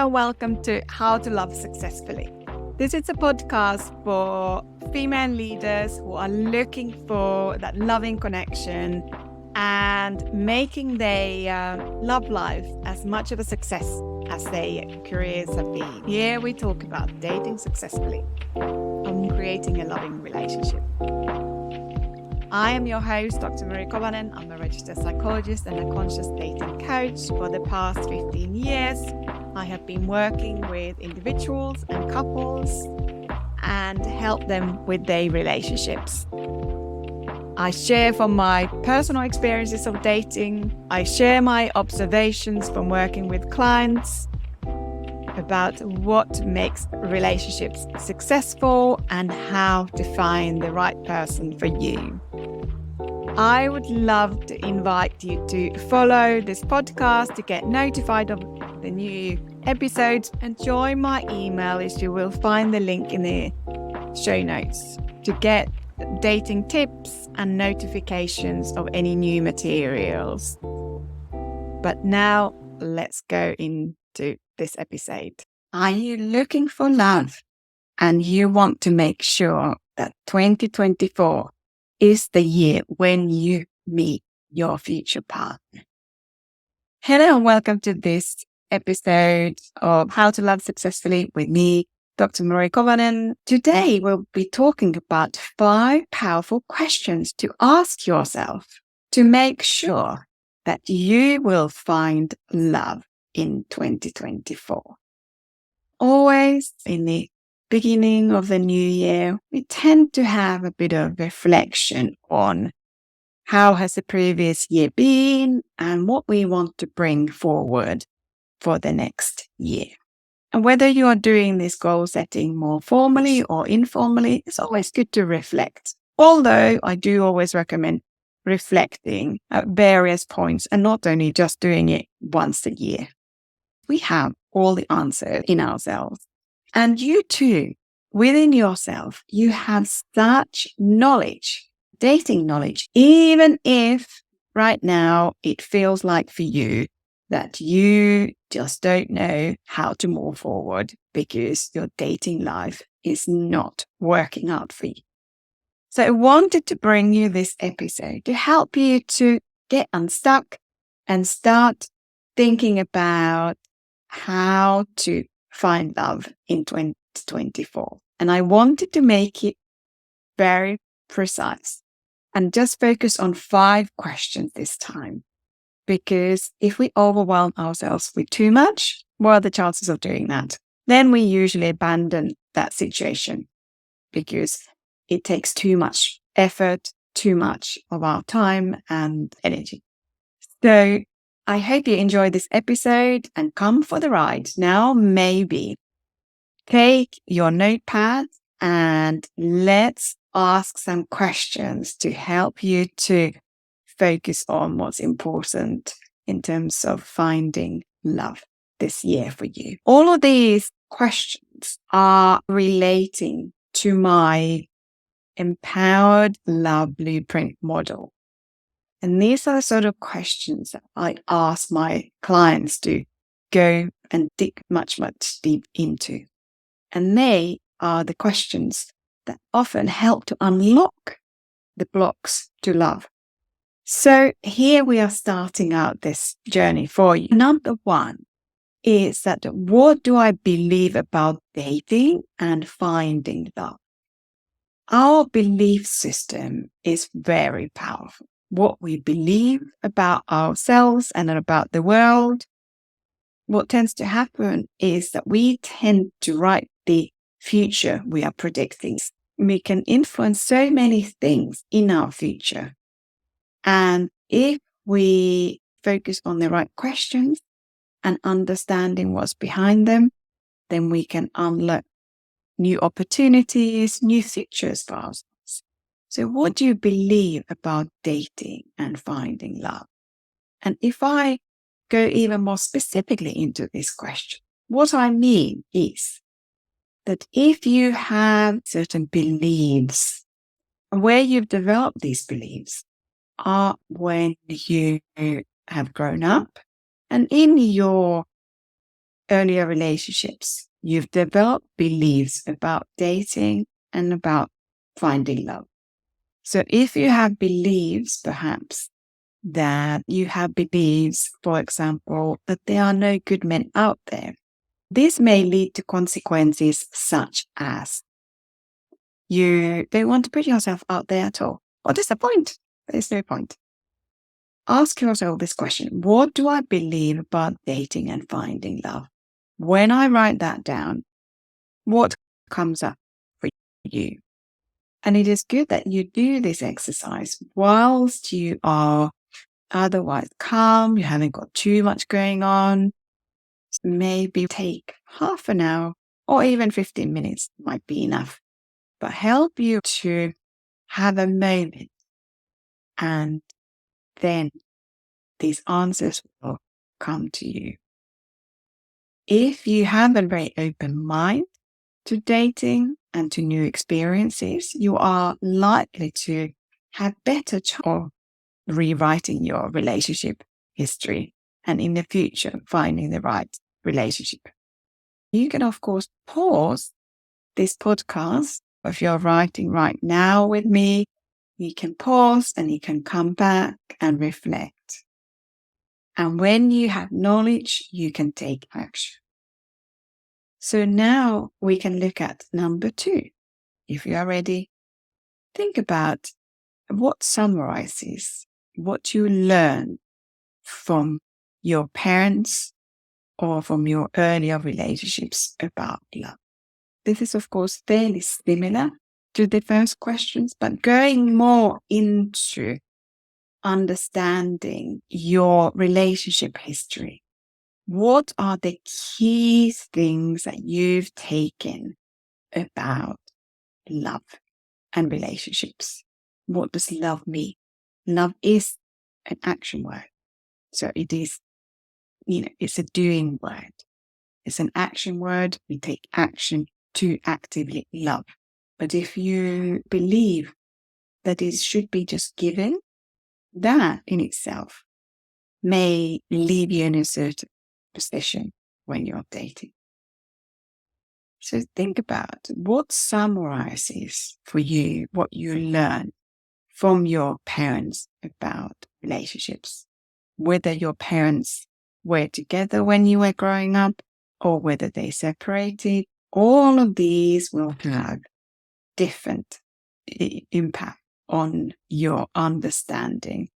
Hello and welcome to How to Love Successfully. This is a podcast for female leaders who are looking for that loving connection and making their love life as much of a success as their careers have been. Here we talk about dating successfully and creating a loving relationship. I am your host, Dr. Kovanen. I'm a registered psychologist and a conscious dating coach. For the past 15 years, I have been working with individuals and couples and help them with their relationships. I share from my personal experiences of dating. I share my observations from working with clients about what makes relationships successful and how to find the right person for you. I would love to invite you to follow this podcast to get notified of the new episodes and join my email list. You will find the link in the show notes to get dating tips and notifications of any new materials. But now let's go into this episode. Are you looking for love and you want to make sure that 2024 is the year when you meet your future partner? Hello and welcome to this episode of How to Love Successfully with me, Dr. Kovanen. Today we'll be talking about 5 powerful questions to ask yourself to make sure that you will find love in 2024. Always in the beginning of the new year, we tend to have a bit of reflection on how has the previous year been and what we want to bring forward for the next year. And whether you are doing this goal setting more formally or informally, it's always good to reflect. Although I do always recommend reflecting at various points and not only just doing it once a year. We have all the answers in ourselves. And you too, within yourself, you have such knowledge, dating knowledge, even if right now it feels like for you that you just don't know how to move forward because your dating life is not working out for you. So I wanted to bring you this episode to help you to get unstuck and start thinking about how to find love in 2024. And I wanted to make it very precise and just focus on 5 questions this time. Because if we overwhelm ourselves with too much, what are the chances of doing that? Then we usually abandon that situation because it takes too much effort, too much of our time and energy. So I hope you enjoyed this episode and come for the ride. Now, maybe take your notepad and let's ask some questions to help you to focus on what's important in terms of finding love this year for you. All of these questions are relating to my empowered love blueprint model. And these are the sort of questions that I ask my clients to go and dig much deep into. And they are the questions that often help to unlock the blocks to love. So here we are starting out this journey for you. Number 1 is that what do I believe about dating and finding love? Our belief system is very powerful. What we believe about ourselves and about the world, what tends to happen is that we tend to write the future we are predicting. We can influence so many things in our future. And if we focus on the right questions and understanding what's behind them, then we can unlock new opportunities, new futures for ourselves. So what do you believe about dating and finding love? And if I go even more specifically into this question, what I mean is that if you have certain beliefs, where you've developed these beliefs are when you have grown up and in your earlier relationships, you've developed beliefs about dating and about finding love. So if you have beliefs, perhaps, that you have beliefs, for example, that there are no good men out there, this may lead to consequences such as you don't want to put yourself out there at all. What is the point? There's no point. Ask yourself this question: what do I believe about dating and finding love? When I write that down, what comes up for you? And it is good that you do this exercise whilst you are otherwise calm, you haven't got too much going on. Maybe take half an hour or even 15 minutes might be enough, but help you to have a moment, and then these answers will come to you. If you have a very open mind to dating and to new experiences, you are likely to have better chance of rewriting your relationship history and in the future finding the right relationship. You can, of course, pause this podcast. If you're writing right now with me, you can pause and you can come back and reflect. And when you have knowledge, you can take action. So now we can look at number 2. If you are ready, think about what summarizes what you learned from your parents or from your earlier relationships about love. This is, of course, fairly similar to the first questions, but going more into understanding your relationship history. What are the key things that you've taken about love and relationships? What does love mean? Love is an action word. So it is, it's a doing word. It's an action word. We take action to actively love. But if you believe that it should be just given, that in itself may leave you in a certain position when you're dating. So think about what summarizes for you what you learned from your parents about relationships, whether your parents were together when you were growing up or whether they separated. All of these will have different impact on your understanding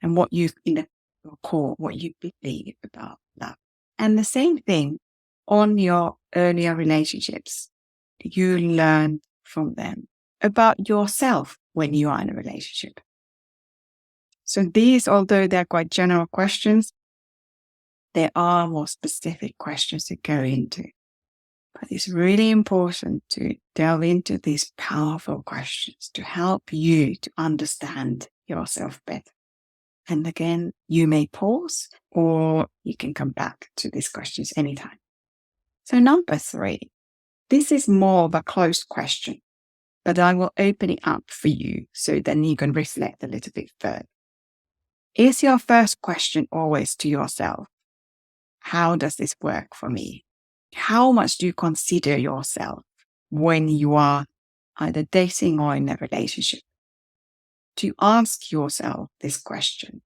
and what you, in your core, what you believe about love. And the same thing on your earlier relationships. You learn from them about yourself when you are in a relationship. So these, although they're quite general questions, there are more specific questions to go into. But it's really important to delve into these powerful questions to help you to understand yourself better. And again, you may pause or you can come back to these questions anytime. So number 3, this is more of a closed question, but I will open it up for you so then you can reflect a little bit further. Is your first question always to yourself, how does this work for me? How much do you consider yourself when you are either dating or in a relationship? Do you ask yourself this question?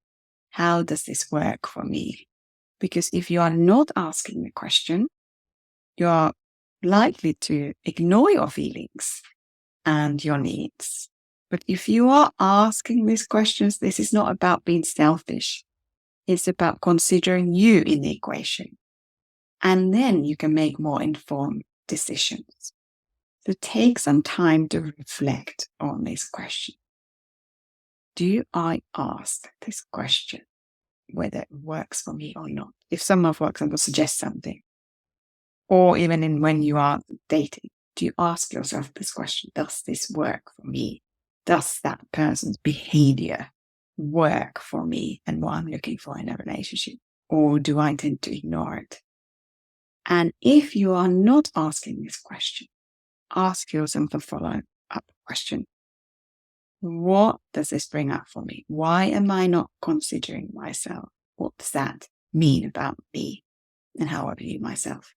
How does this work for me? Because if you are not asking the question, you are likely to ignore your feelings and your needs. But if you are asking these questions, this is not about being selfish. It's about considering you in the equation. And then you can make more informed decisions. So take some time to reflect on this question. Do I ask this question, whether it works for me or not? If someone, for example, suggests something, or even when you are dating, do you ask yourself this question? Does this work for me? Does that person's behavior work for me and what I'm looking for in a relationship? Or do I tend to ignore it? And if you are not asking this question, ask yourself the follow-up question. What does this bring up for me? Why am I not considering myself? What does that mean about me? and how I view myself.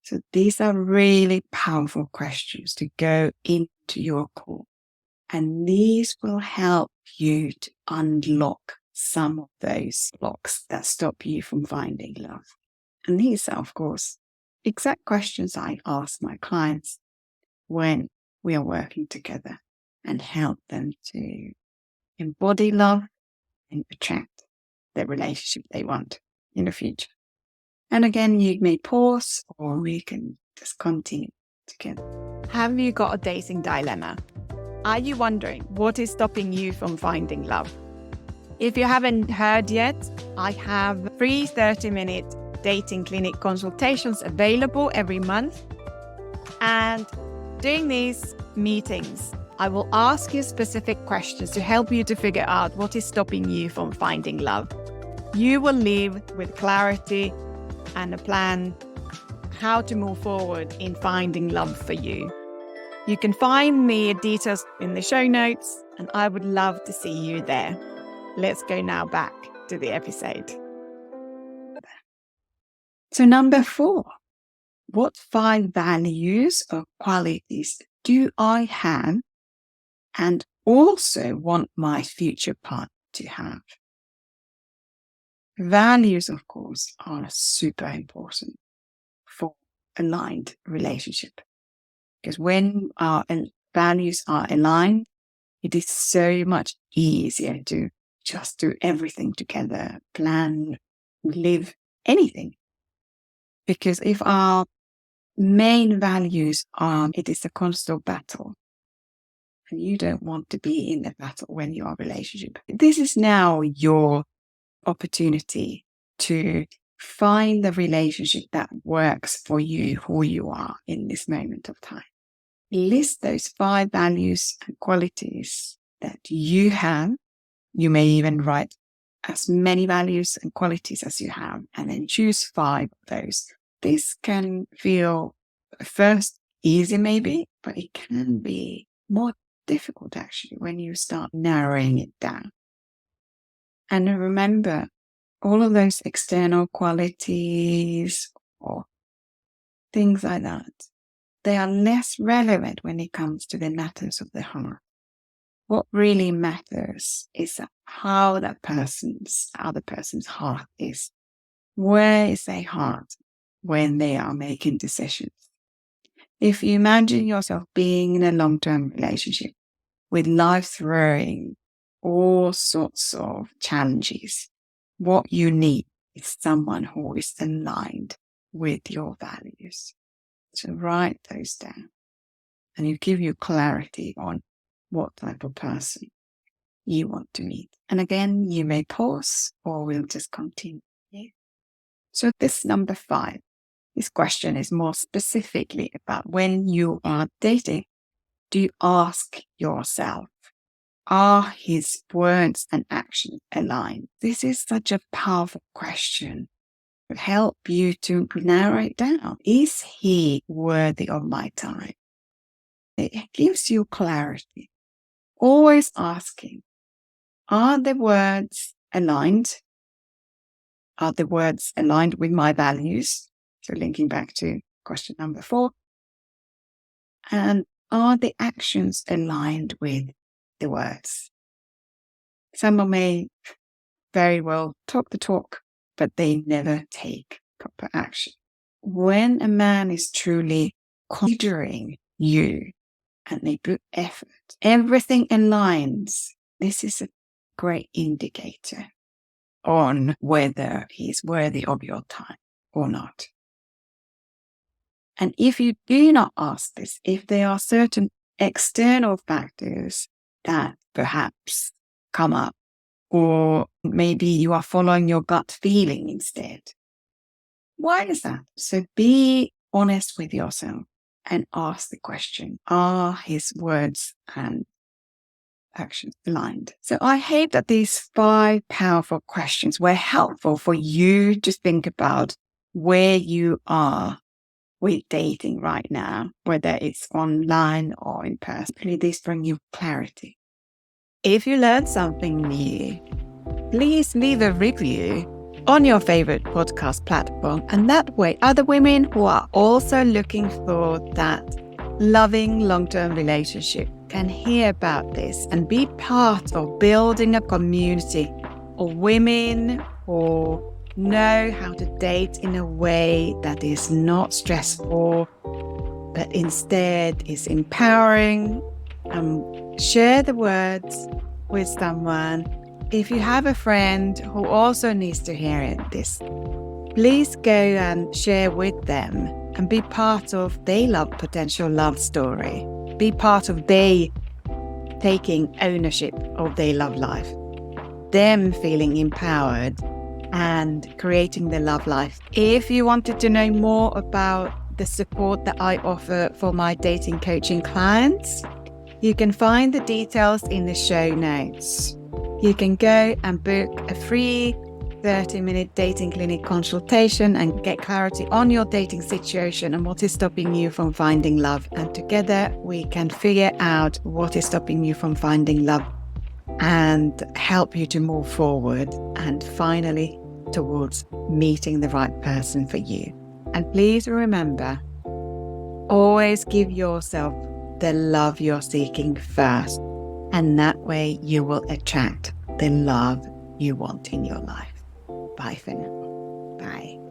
So these are really powerful questions to go into your core. And these will help you to unlock some of those blocks that stop you from finding love. And these are, of course, exact questions I ask my clients when we are working together and help them to embody love and attract the relationship they want in the future. And again, you may pause or we can just continue together. Have you got a dating dilemma? Are you wondering what is stopping you from finding love? If you haven't heard yet, I have free 30-minute dating clinic consultations available every month. And during these meetings, I will ask you specific questions to help you to figure out what is stopping you from finding love. You will leave with clarity and a plan how to move forward in finding love for you. You can find the details in the show notes, and I would love to see you there. Let's go now back to the episode. So number 4, what 5 values or qualities do I have and also want my future partner to have? Values, of course, are super important for aligned relationship. Because when our values are aligned, it is so much easier to just do everything together, plan, live, anything. Because if our main values are, it is a constant battle, and you don't want to be in a battle when you are in a relationship. This is now your opportunity to find the relationship that works for you, who you are in this moment of time. List those 5 values and qualities that you have. You may even write as many values and qualities as you have, and then choose 5 of those. This can feel at first easy maybe, but it can be more difficult actually when you start narrowing it down. And remember, all of those external qualities or things like that, they are less relevant when it comes to the matters of the heart. What really matters is how that other person's heart is. Where is their heart when they are making decisions? If you imagine yourself being in a long-term relationship with life throwing all sorts of challenges, what you need is someone who is aligned with your values. So write those down, and it give you clarity on what type of person you want to meet. And again, you may pause or we'll just continue. So this number 5, this question is more specifically about when you are dating, do you ask yourself, are his words and actions aligned? This is such a powerful question. It will help you to narrow it down. Is he worthy of my time? It gives you clarity. Always asking, are the words aligned? Are the words aligned with my values? So linking back to question number 4. And are the actions aligned with the words? Someone may very well talk the talk, but they never take proper action. When a man is truly considering you and they put effort, everything aligns. This is a great indicator on whether he's worthy of your time or not. And if you do not ask this, if there are certain external factors that perhaps come up, or maybe you are following your gut feeling instead, why is that? So be honest with yourself and ask the question, are his words and actions aligned? So I hope that these 5 powerful questions were helpful for you to think about where you are with dating right now, whether it's online or in person. These bring you clarity. If you learned something new, please leave a review on your favorite podcast platform. And that way, other women who are also looking for that loving long-term relationship can hear about this and be part of building a community of women who know how to date in a way that is not stressful, but instead is empowering. Share the words with someone. If you have a friend who also needs to hear this, please go and share with them and be part of their potential love story. Be part of they taking ownership of their love life, them feeling empowered and creating their love life. If you wanted to know more about the support that I offer for my dating coaching clients, you can find the details in the show notes. You can go and book a free 30-minute dating clinic consultation and get clarity on your dating situation and what is stopping you from finding love. And together we can figure out what is stopping you from finding love and help you to move forward and finally towards meeting the right person for you. And please remember, always give yourself the love you're seeking first. And that way you will attract the love you want in your life. Bye for now. Bye.